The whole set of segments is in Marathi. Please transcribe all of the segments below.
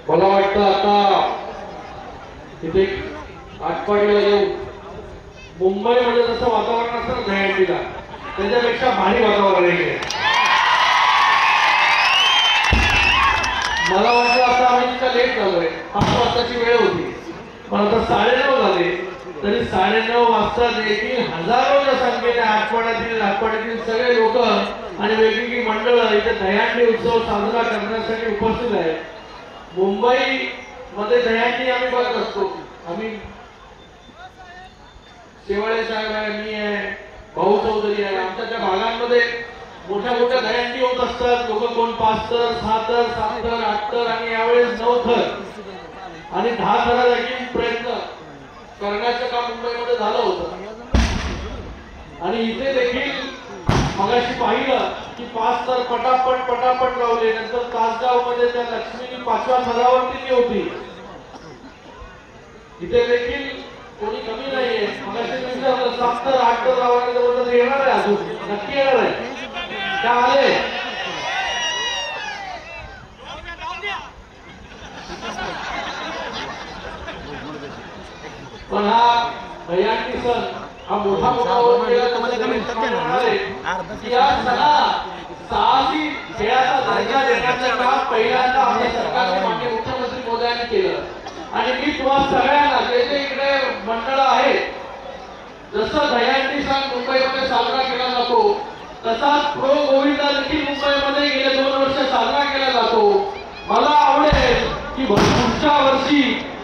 मला वाटतं आता इथे आटपाडीला येऊन मुंबईमध्ये जसं वातावरण असतं ना दहीहंडीला त्याच्यापेक्षा भारी वातावरण आहे. मला वाटलं आता आम्ही इतका लेट झालोय, 5 वाजताची वेळ होती पण आता 9:30 झाले तरी 9:30 वाजता देखील हजारोच्या संख्येने आटपाड्यातील सगळे लोक आणि वेगवेगळी मंडळं इथे दहीहंडी उत्सव साजरा करण्यासाठी उपस्थित आहेत. मुंबई मध्ये दहीहंडी आम्ही बघत असतो. आम्ही शेवाळे साहेब आहे, मी आहे, भाऊ चौधरी आहे, आमच्या त्या भागांमध्ये मोठ्या मोठ्या दहीहंडी होत असतात. लोक कोण 5 थर, 6 थर, 7 थर, 8 थर आणि यावेळेस 9 थर आणि 10 थरासाठी प्रयत्न करण्याचं काम मुंबईमध्ये झालं होतं. आणि इथे देखील मगाशी पाहिलं की 5 थर पटापट लावले. नंतर तासगाव मध्ये त्या लक्ष्मी 5व्या थरावरती होती. इथे देखील कोणी कमी नाहीये. मगाशी 7 थर 8 थर लावण्याचं येणार आहे, अजून नक्की येणार आहे. क्या आले पण हा दहीहंडी सण हा मोठा साहसी खेळाचा दर्जा देण्याचं काम पहिल्यांदा आपल्या सरकारने माननीय मुख्यमंत्री मोदयांनी केलं. आणि मी तुम्हाला सगळ्यांना जे जे इकडे मंडळ आहेत, जसं दहीहंडी सण मुंबईमध्ये साजरा केला जातो तसाच प्रो गोविंदा देखील मुंबईमध्ये गेले 2 वर्ष साजरा केला जातो. मला आवडेल की पुढच्या वर्षी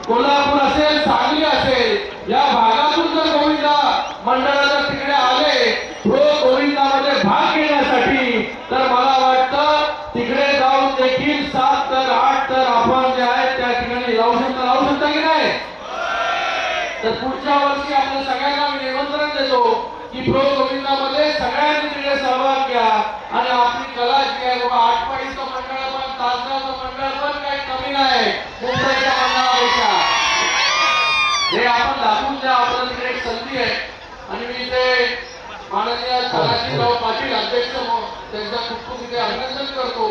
कोल्हापूर असेल, सांगली असेल या भागातून जर गोविंदा मंडळ जर तिकडे आले प्रो गोविंदामध्ये भाग घेण्यासाठी तर मला वाटतं तिकडे जाऊन देखील 7 तर 8 तर आपण जे आहेत त्या ठिकाणी लावू शकता की नाही. तर पुढच्या वर्षी आपल्या सगळ्यांना मी निमंत्रण देतो की प्रो गोविंदामध्ये सगळ्यांनी तिकडे सहभाग घ्या आणि आपली कला जी आहे बाबा, आटपाडीचं मंडळ पण तासगावचं मंडळ पण काही कमी नाही मुंबईच्या मंडळापेक्षा. हे आपण दाखवून द्या, आपल्याला तिकडे एक संधी आहे. आणि मी ते माननीय सदाशिवराव पाटील अध्यक्ष त्यांचा खूप इथे अभिनंदन करतो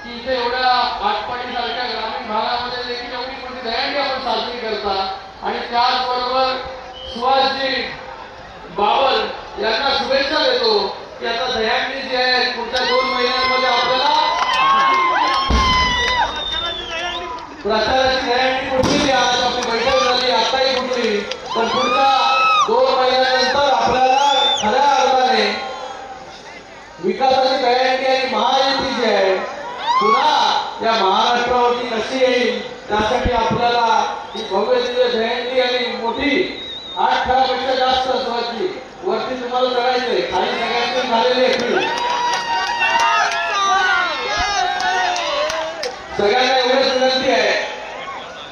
की इथे एवढ्या आटपाडी सारख्या ग्रामीण भागामध्ये देखील एवढी मोठी दहीहंडी आपण साजरी करता. आणि त्याचबरोबर सुहासजी बाबल यांना शुभेच्छा देतो की आता दहीहंडी जी आहे पुढच्या 2 महिन्यांमध्ये आपल्याला प्रचाराची दहीहंडी कुठली आज आपली बैठक झाली आताही कुठली, पण पुढच्या 2 महिन्यानंतर आपल्याला खऱ्या अर्थाने विकासाची दहीहंडी आणि महायुती जी आहे पुन्हा या महाराष्ट्रावरती कशी येईल त्यासाठी आपल्याला ही भव्य दिव्य दहीहंडी आणि मोठी 8 थरापेक्षा जास्त असवायची वरती तुम्हाला करायचंय. खाली सगळ्यांचे झालेले सगळ्यांना एवढंच विनंती आहे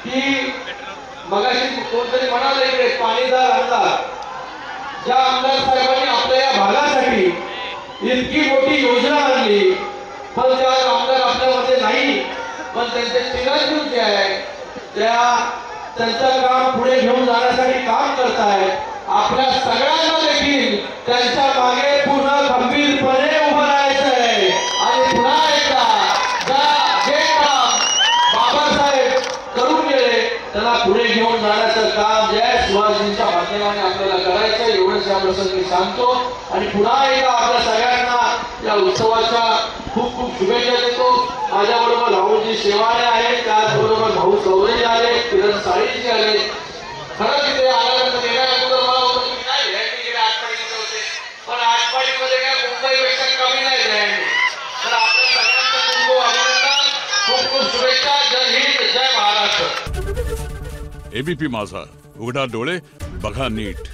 की मगाशी कोणतरी म्हणाले इकडे पाणीदार आमदार, ज्या आमदार साहेबांनी आपल्या या भागासाठी इतकी मोठी योजना आणली पण त्या आमदार आपल्यामध्ये नाही, पण त्यांचे चिरंजीव जे आहे त्यांचं काम पुढे घेऊन जाण्यासाठी काम करतायत. आपल्या सगळ्यांना देखील त्यांच्या मागे पूर्ण खंबीरपणे उभं राहायचं आहे. आणि पुन्हा एकदा जे काम बाबासाहेब करून गेले त्याला पुढे घेऊन जाण्याचं काम जय सुहासजींच्या माध्यमाने आपल्याला करायचं एवढंच या प्रसंगी सांगतो. आणि पुन्हा एकदा आपल्या सगळ्यांना या उत्सवाच्या खूप खूप शुभेच्छा देतो. माझ्याबरोबर भाऊजी शेवाळे आहेत, त्याचबरोबर भाऊ चौधरी आले, किरण साळीजी आले. खरं तिथे आल्यानंतर गेल्या अगोदर मला होतं की नाही दहीहंडी आटपाडीमध्ये होते, पण आटपाडीमध्ये काय मुंबईपेक्षा कमी नाही दहीहंडी. तर आपल्या सगळ्यांचं खूप अभिनंदन, खूप खूप शुभेच्छा. जय हिंद, जय महाराष्ट्र. एबीपी माझा, उघडा डोळे बघा नीट.